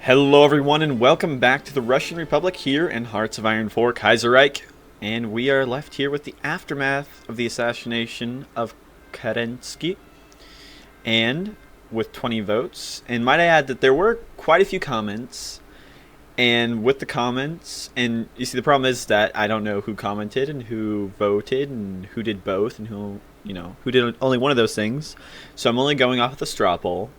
Hello everyone and welcome back to the Russian Republic here in Hearts of Iron 4 Kaiserreich. And we are left here with the aftermath of the assassination of Kerensky. And with 20 votes. And might I add that there were quite a few comments. And with the comments, and you see the problem is that I don't know who commented and who voted and who did both and who did only one of those things. So I'm only going off with a straw poll.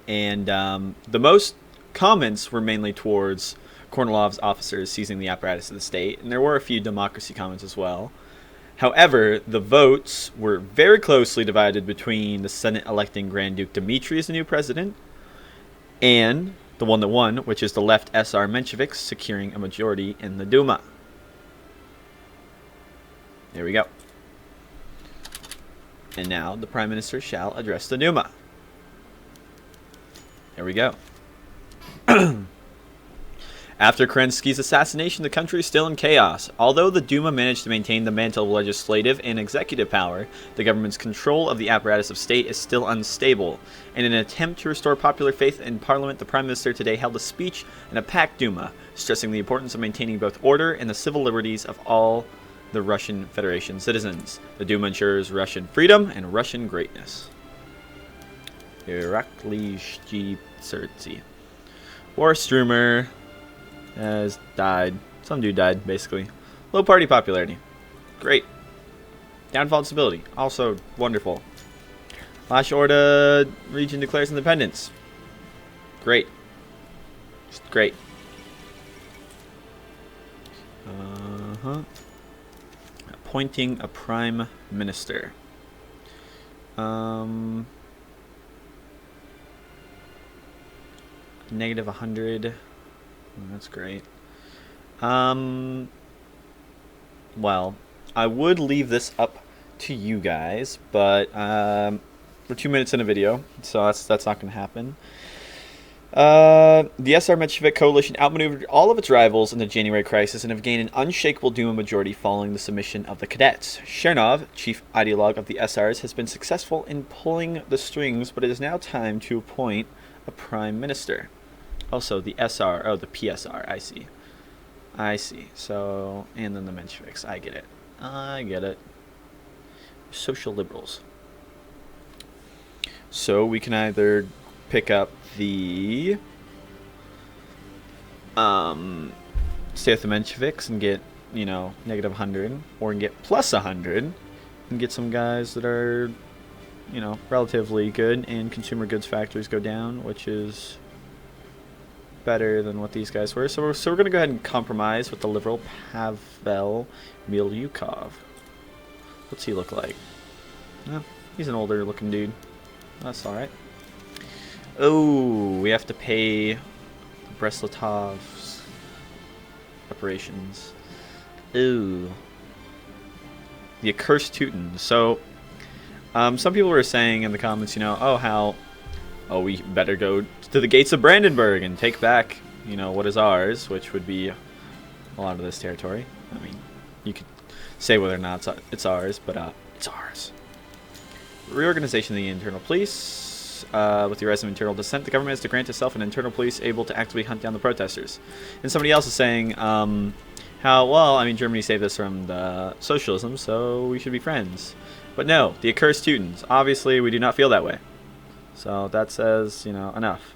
And the most comments were mainly towards Kornilov's officers seizing the apparatus of the state, and there were a few democracy comments as well. However, the votes were very closely divided between the Senate electing Grand Duke Dmitry as the new president, and the one that won, which is the left SR Mensheviks securing a majority in the Duma. There we go. And now the Prime Minister shall address the Duma. There we go. After Kerensky's assassination, the country is still in chaos. Although the Duma managed to maintain the mantle of legislative and executive power, the government's control of the apparatus of state is still unstable. In an attempt to restore popular faith in parliament, the Prime Minister today held a speech in a packed Duma, stressing the importance of maintaining both order and the civil liberties of all the Russian Federation citizens. The Duma ensures Russian freedom and Russian greatness. Irakli Sertsi. War Strumer has died. Some dude died, basically. Low party popularity. Great. Downfall and stability. Also wonderful. Lash Orda region declares independence. Great. Just great. Appointing a prime minister. Negative 100. That's great. Well, I would leave this up to you guys, but we're 2 minutes in a video, so that's not going to happen. The SR Menshevik coalition outmaneuvered all of its rivals in the January crisis and have gained an unshakable Duma majority following the submission of the cadets. Chernov, chief ideologue of the SRs, has been successful in pulling the strings, but it is now time to appoint a prime minister. Also, the SR, oh, the PSR, I see. So, and then the Mensheviks, I get it. Social liberals. So, we can either pick up the, stay with the Mensheviks and get, negative 100, or we can get plus 100, and get some guys that are, relatively good, and consumer goods factories go down, which is better than what these guys were. So we're going to go ahead and compromise with the liberal Pavel Milyukov. What's he look like? Well, he's an older looking dude. That's alright. Oh, we have to pay Bresletov's reparations. Ooh. The accursed Teuton. So, some people were saying in the comments, oh, we better go to the gates of Brandenburg and take back, what is ours, which would be a lot of this territory. I mean, you could say whether or not it's ours, but it's ours. Reorganization of the internal police. With the rise of internal dissent, the government is to grant itself an internal police able to actively hunt down the protesters. And somebody else is saying, Germany saved us from the socialism, so we should be friends. But no, the accursed Teutons. Obviously, we do not feel that way. So that says, enough.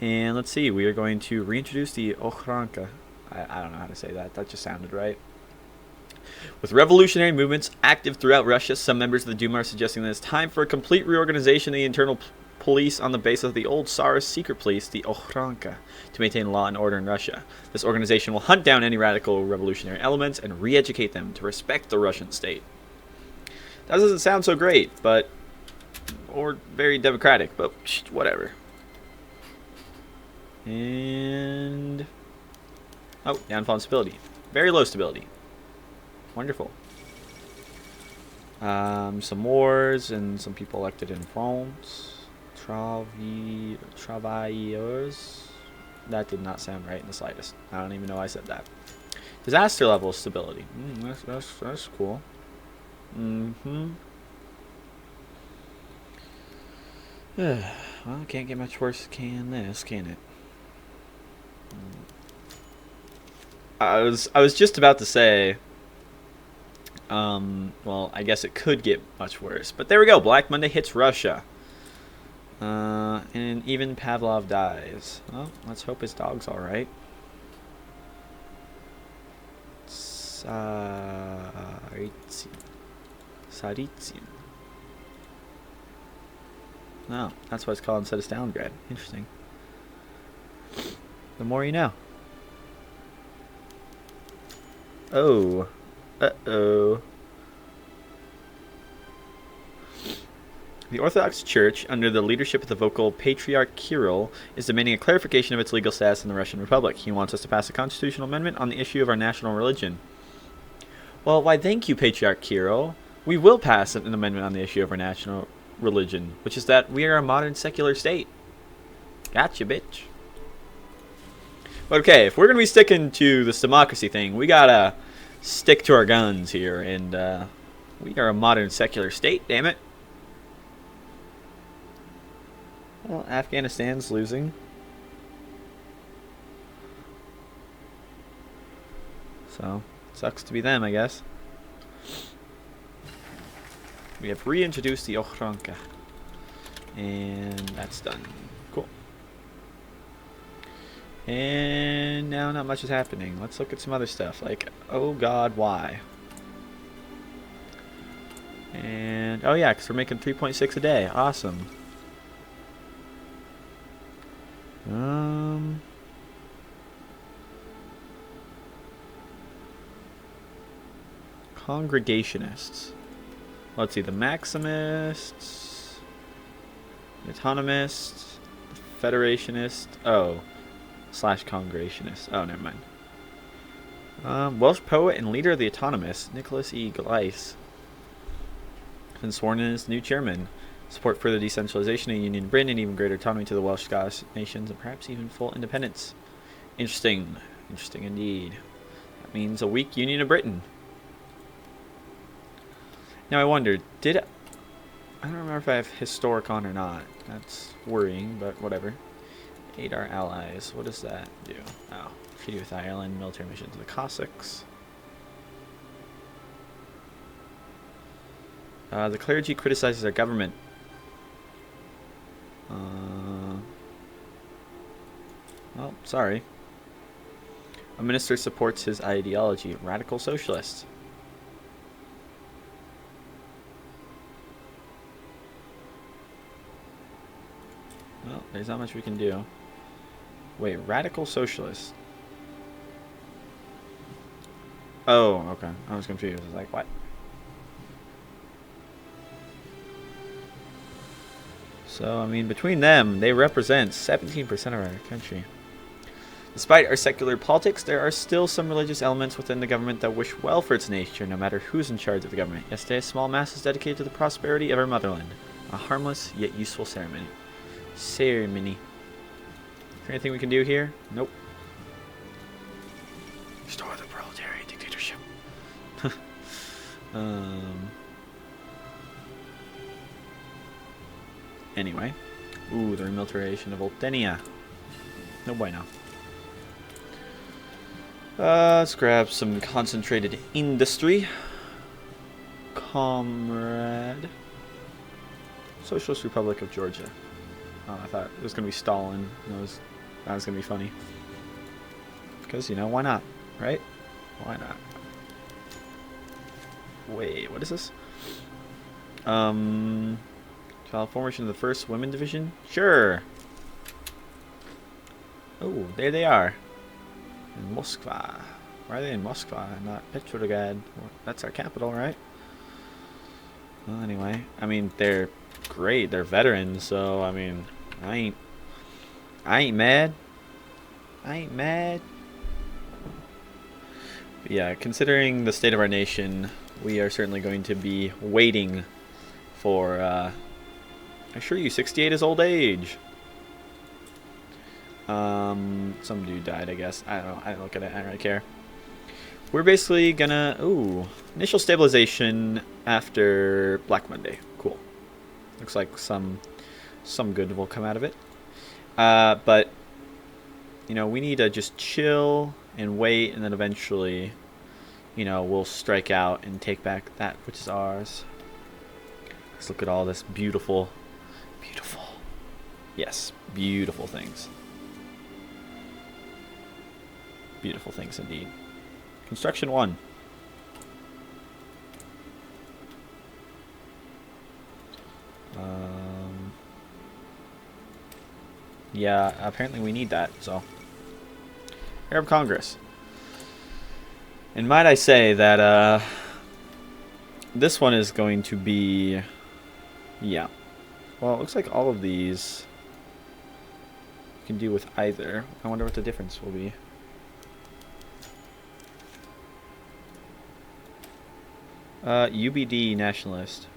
And let's see, we are going to reintroduce the Ochranka. I don't know how to say that. That just sounded right. With revolutionary movements active throughout Russia, some members of the Duma are suggesting that it's time for a complete reorganization of the internal police on the basis of the old Tsar's secret police, the Ochranka, to maintain law and order in Russia. This organization will hunt down any radical revolutionary elements and re-educate them to respect the Russian state. That doesn't sound so great, or very democratic, but whatever. And downfall and stability. Very low stability. Wonderful. Some wars and some people elected in France. Travailleurs. That did not sound right in the slightest. I don't even know why I said that. Disaster level stability. That's cool. Well, it can't get much worse can this, can it? I was just about to say, well, I guess it could get much worse. But there we go. Black Monday hits Russia. And even Pavlov dies. Well, let's hope his dog's alright. Saritsyn. No, that's why it's called instead of Stalingrad. Interesting. The more you know. Oh. Uh-oh. The Orthodox Church, under the leadership of the vocal Patriarch Kirill, is demanding a clarification of its legal status in the Russian Republic. He wants us to pass a constitutional amendment on the issue of our national religion. Well, why thank you, Patriarch Kirill. We will pass an amendment on the issue of our national religion, which is that we are a modern secular state. Gotcha, bitch. But okay, if we're going to be sticking to this democracy thing, we gotta stick to our guns here, and we are a modern secular state, damn it. Well, Afghanistan's losing. So, sucks to be them, I guess. We have reintroduced the Ochranka. And that's done. Cool. And now not much is happening. Let's look at some other stuff. Like, oh god, why? And, oh yeah, because we're making 3.6 a day. Awesome. Congregationists. Let's see, the Maximists, the Autonomists, the Federationists, oh, / Congregationists. Oh, never mind. Welsh poet and leader of the Autonomists, Nicholas E. Gleiss, has been sworn in as new chairman. Support further decentralization of Union Britain and even greater autonomy to the Welsh Scottish nations and perhaps even full independence. Interesting. Interesting indeed. That means a weak Union of Britain. Now I wonder, I don't remember if I have historic on or not. That's worrying, but whatever. Aid our allies. What does that do? Oh, treaty with Ireland, military mission to the Cossacks. The clergy criticizes our government. Well, sorry. A minister supports his ideology. Radical socialist. Well, there's not much we can do. Wait, radical socialist. Oh, okay. I was confused. I was like, what? So, I mean, between them, they represent 17% of our country. Despite our secular politics, there are still some religious elements within the government that wish well for its nation, no matter who's in charge of the government. Yesterday, a small mass is dedicated to the prosperity of our motherland. A harmless, yet useful ceremony. Is there anything we can do here? Nope. Restore the proletariat dictatorship. Anyway. Ooh, the remilitarization of Oltenia. No bueno. Let's grab some concentrated industry. Comrade. Socialist Republic of Georgia. Oh, I thought it was going to be Stalin. That was going to be funny. Because, you know, why not? Right? Why not? Wait, what is this? Formation of the 1st Women Division? Sure. Oh, there they are. In Moskva. Why are they in Moskva and not Petrograd? Well, that's our capital, right? Well, anyway. I mean, they're great. They're veterans, so, I mean, I ain't mad. I ain't mad. But yeah, considering the state of our nation, we are certainly going to be waiting for, I assure you, 68 is old age. Some dude died, I guess. I don't know. I didn't look at it. I don't really care. We're basically gonna... Ooh. Initial stabilization after Black Monday. Cool. Looks like some good will come out of it. But, you know, we need to just chill and wait, and then eventually, you know, we'll strike out and take back that which is ours. Let's look at all this beautiful, beautiful, yes, beautiful things. Beautiful things indeed. Construction 1. Yeah, apparently we need that, so. Arab Congress. And might I say that this one is going to be, yeah. Well, it looks like all of these you can do with either. I wonder what the difference will be. UBD nationalist.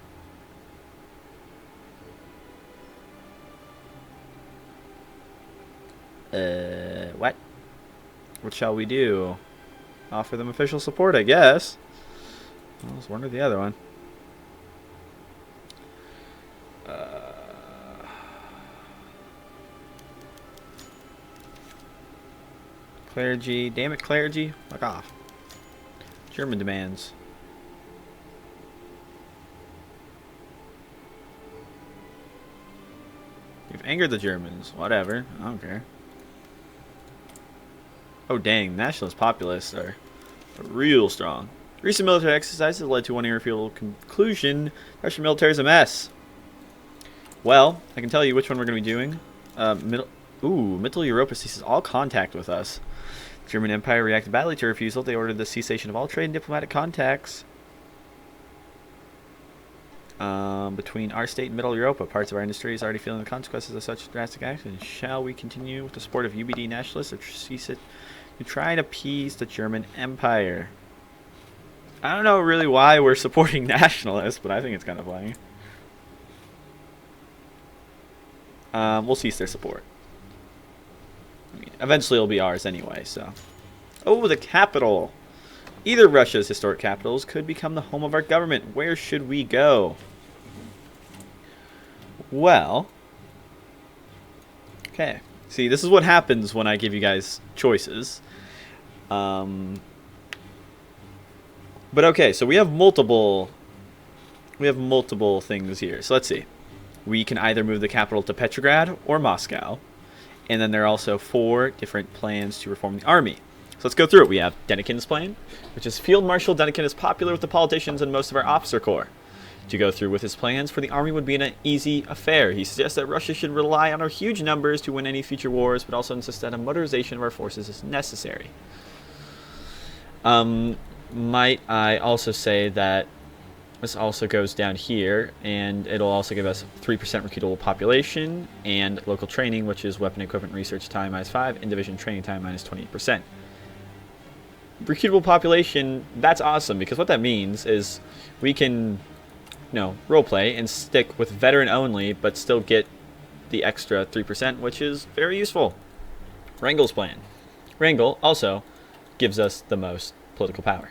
What? What shall we do? Offer them official support, I guess. Well, I was wondering the other one. Clergy. Damn it, clergy. Fuck off. German demands. You've angered the Germans. Whatever. I don't care. Oh, dang. Nationalist populists are real strong. Recent military exercises led to one irrefutable conclusion. Russian military is a mess. Well, I can tell you which one we're going to be doing. Middle Europa ceases all contact with us. The German Empire reacted badly to refusal. They ordered the cessation of all trade and diplomatic contacts between our state and Middle Europa. Parts of our industry is already feeling the consequences of such drastic action. Shall we continue with the support of UBD nationalists or cease it to try and appease the German Empire? I don't know really why we're supporting nationalists, but I think it's kind of funny. We'll cease their support. I mean, eventually it'll be ours anyway, so. Oh, the capital. Either Russia's historic capitals could become the home of our government. Where should we go? Well. Okay. See, this is what happens when I give you guys choices. But okay, so we have multiple things here. So let's see. We can either move the capital to Petrograd or Moscow. And then there are also 4 different plans to reform the army. So let's go through it. We have Denikin's plan, which is Field Marshal Denikin is popular with the politicians and most of our officer corps. To go through with his plans for the army would be an easy affair. He suggests that Russia should rely on our huge numbers to win any future wars, but also insists that a motorization of our forces is necessary. Might I also say that this also goes down here, and it'll also give us 3% recruitable population and local training, which is weapon equipment research time -5 and division training time -20%. Recruitable population, that's awesome, because what that means is we can, roleplay and stick with veteran only, but still get the extra 3%, which is very useful. Wrangel's plan. Wrangel also gives us the most political power.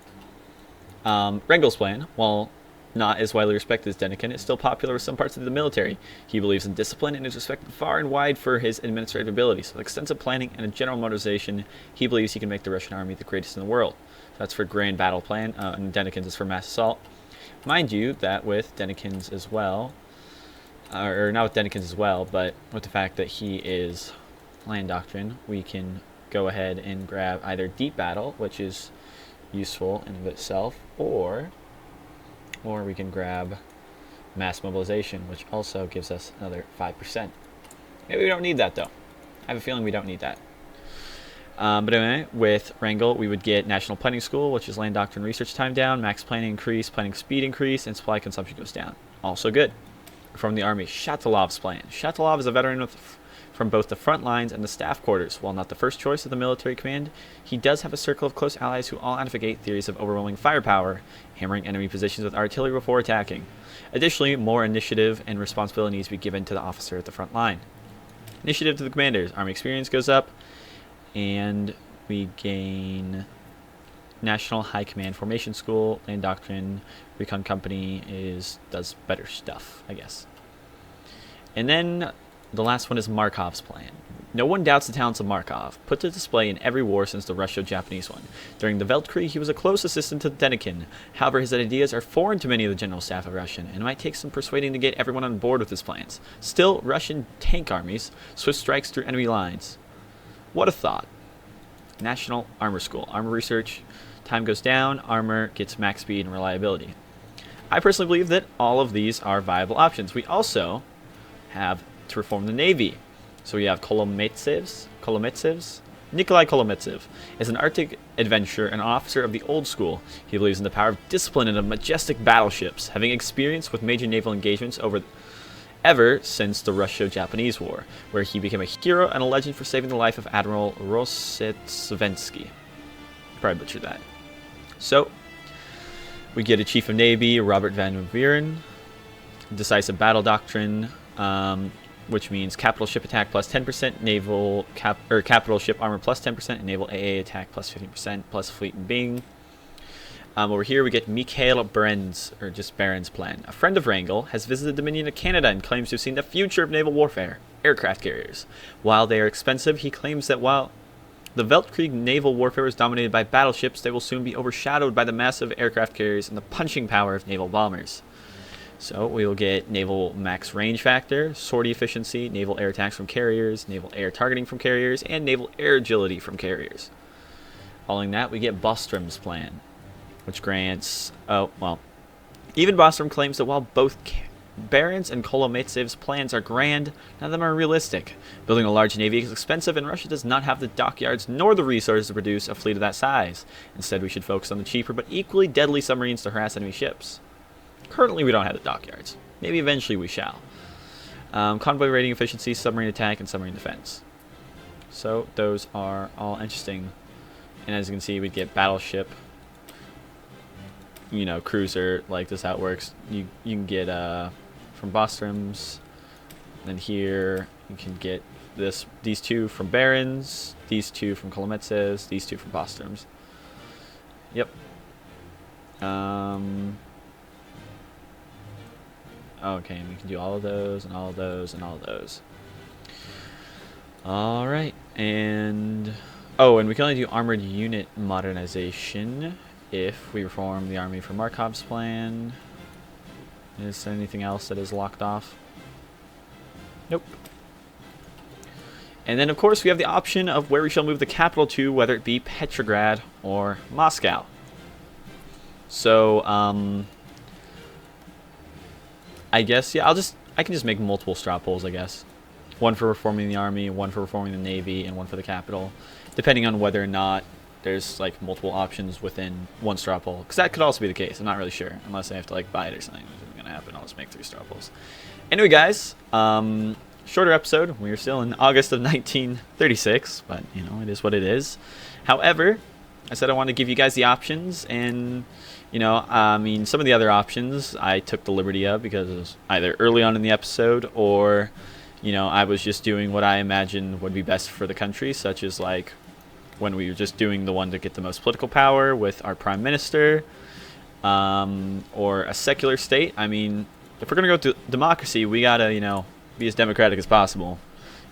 Wrangel's plan, while not as widely respected as Denikin, is still popular with some parts of the military. He believes in discipline and is respected far and wide for his administrative abilities. With extensive planning and a general motorization, he believes he can make the Russian army the greatest in the world. So that's for grand battle plan, and Denikin's is for mass assault. Mind you that with Denikin's as well, or not with Denikin's as well, but with the fact that he is land doctrine, we can go ahead and grab either deep battle, which is useful in of itself, or we can grab mass mobilization, which also gives us another 5%. Maybe we don't need that, though. I have a feeling we don't need that. But anyway, with Wrangel, we would get National Planning School, which is land doctrine research time down, max planning increase, planning speed increase, and supply consumption goes down. Also good. From the army, Shatalov's plan. Shatalov is a veteran from both the front lines and the staff quarters. While not the first choice of the military command, he does have a circle of close allies who all advocate theories of overwhelming firepower, hammering enemy positions with artillery before attacking. Additionally, more initiative and responsibility needs to be given to the officer at the front line. Initiative to the commanders. Army experience goes up, and we gain National High Command Formation School, Land Doctrine, Recon Company does better stuff, I guess. And then the last one is Markov's plan. No one doubts the talents of Markov, put to display in every war since the Russo-Japanese one. During the Weltkrieg, he was a close assistant to Denikin. However, his ideas are foreign to many of the general staff of Russian, and it might take some persuading to get everyone on board with his plans. Still, Russian tank armies, swift strikes through enemy lines. What a thought. National Armor School. Armor research. Time goes down, armor gets max speed and reliability. I personally believe that all of these are viable options. We also have to reform the Navy. So we have Kolometsev. Nikolai Kolometsev is an Arctic adventurer and officer of the old school. He believes in the power of discipline and of majestic battleships, having experience with major naval engagements ever since the Russo-Japanese War, where he became a hero and a legend for saving the life of Admiral Rosetsvensky. Probably butchered that. So, we get a Chief of Navy, Robert Van Buren, Decisive Battle Doctrine, which means capital ship attack plus 10%, naval capital ship armor plus 10%, and naval AA attack plus 15%, plus fleet and Bing. Over here we get Mikhail Baren's, or just Baren's plan. A friend of Wrangel has visited the Dominion of Canada and claims to have seen the future of naval warfare, aircraft carriers. While they are expensive, he claims that while the Weltkrieg naval warfare is dominated by battleships, they will soon be overshadowed by the massive aircraft carriers and the punching power of naval bombers. So we will get naval max range factor, sortie efficiency, naval air attacks from carriers, naval air targeting from carriers, and naval air agility from carriers. Following that, we get Bostrom's plan, which grants... even Bostrom claims that while both Baron's and Kolometsev's plans are grand, none of them are realistic. Building a large navy is expensive, and Russia does not have the dockyards nor the resources to produce a fleet of that size. Instead, we should focus on the cheaper but equally deadly submarines to harass enemy ships. Currently, we don't have the dockyards. Maybe eventually we shall. Convoy rating efficiency, submarine attack, and submarine defense. So those are all interesting. And as you can see, we get battleship, cruiser. Like, this is how it works. You can get from Bostrom's, then here you can get these two from Baron's, these two from Kolometsev's, these two from Bostrom's. Yep. Okay, and we can do all of those, and all of those, and all of those. Alright, and... Oh, and we can only do armored unit modernization if we reform the army from Markov's plan. Is there anything else that is locked off? Nope. And then, of course, we have the option of where we shall move the capital to, whether it be Petrograd or Moscow. So, I guess, yeah, I can just make multiple straw polls, I guess. One for reforming the army, one for reforming the navy, and one for the capital, depending on whether or not there's, like, multiple options within one straw poll. Because that could also be the case. I'm not really sure, unless I have to, like, buy it or something. Which isn't going to happen. I'll just make 3 straw polls. Anyway, guys, shorter episode. We are still in August of 1936, but, it is what it is. However, I said I wanted to give you guys the options, and... some of the other options I took the liberty of because it was either early on in the episode or, I was just doing what I imagined would be best for the country, such as, like, when we were just doing the one to get the most political power with our prime minister, or a secular state. I mean, if we're going to go to democracy, we got to, be as democratic as possible,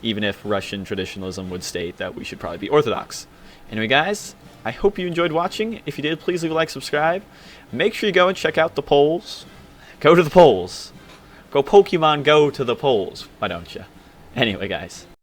even if Russian traditionalism would state that we should probably be orthodox. Anyway, guys, I hope you enjoyed watching. If you did, please leave a like, subscribe. Make sure you go and check out the polls. Go to the polls. Go Pokemon Go to the polls. Why don't you? Anyway, guys.